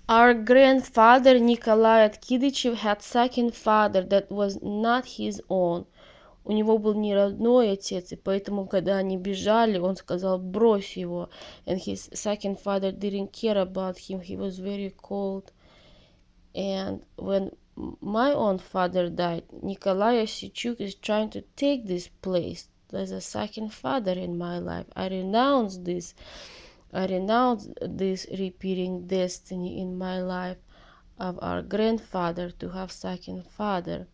Our grandfather Николай Откидычев had second father that was not his own. У него был не родной отец, и поэтому, когда они бежали, он сказал, брось его. And his second father didn't care about him, he was very cold. And when my own father died, Nikolai Осичук is trying to take this place as a second father in my life. I renounce this repeating destiny in my life of our grandfather to have second father.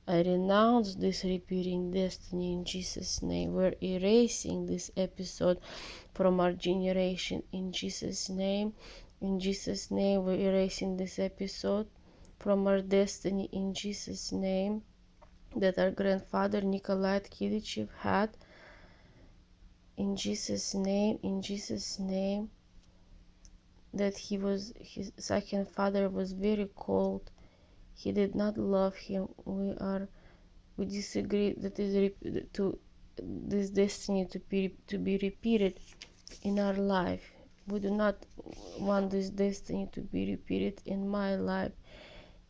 I renounce this repeating destiny in Jesus' name. We're erasing this episode from our generation in Jesus' name. In Jesus' name, we're erasing this episode from our destiny in Jesus' name that our grandfather Nikolai Tkilichev had. In Jesus' name, that his second father was very cold. He did not love him. We disagree that this destiny to be repeated in our life. We do not want this destiny to be repeated in my life.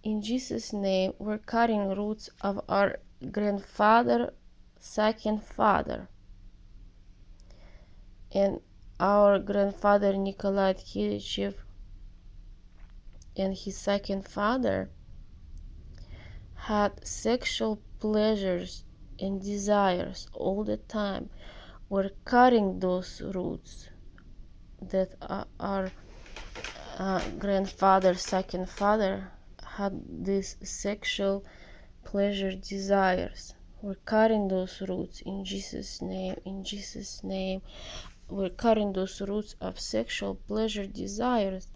In Jesus' name, we're cutting roots of our grandfather, second father, and our grandfather Nikolai Tkilichev and his second father had sexual pleasures and desires all the time. We're cutting those roots that our grandfather, second father, had these sexual pleasure desires. We're cutting those roots in Jesus' name. In Jesus' name, we're cutting those roots of sexual pleasure desires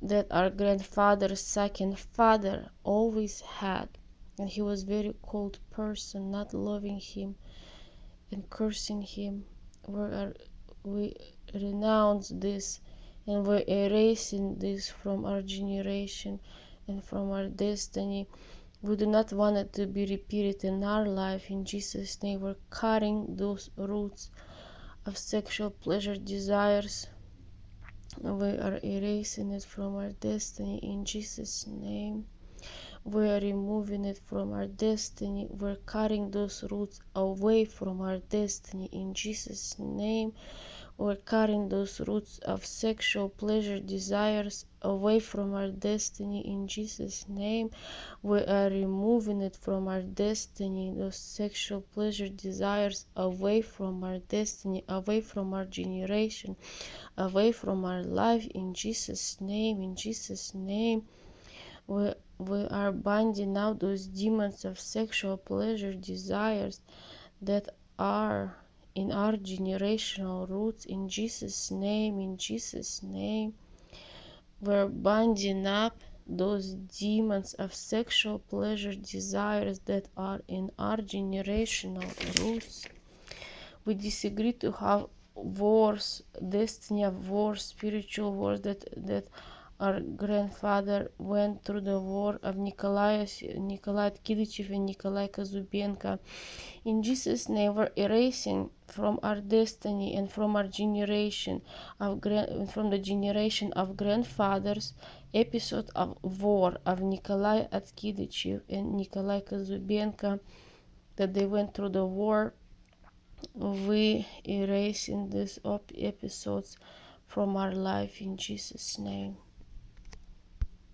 that our grandfather's second father always had. And he was a very cold person, not loving him and cursing him. We renounce this and we're erasing this from our generation and from our destiny. We do not want it to be repeated in our life. In Jesus' name, we're cutting those roots of sexual pleasure desires. We are erasing it from our destiny. In Jesus' name, we are removing it from our destiny. We're cutting those roots away from our destiny. In Jesus' name, we're cutting those roots of sexual pleasure desires away from our destiny. In Jesus' name, we are removing it from our destiny, those sexual pleasure desires away from our destiny, away from our generation, away from our life. In Jesus' name, we are binding out those demons of sexual pleasure desires that are in our generational roots. In Jesus' name, we're binding up those demons of sexual pleasure desires that are in our generational roots. We disagree to have wars, destiny of wars, spiritual wars that our grandfather went through the war of Nikolai Tkilichev and Nikolai Kazubenko. In Jesus' name, we're erasing from our destiny and from our generation from the generation of grandfathers episode of war of Nikolai Tkilichev and Nikolai Kazubenko that they went through the war. We erasing these episodes from our life in Jesus' name.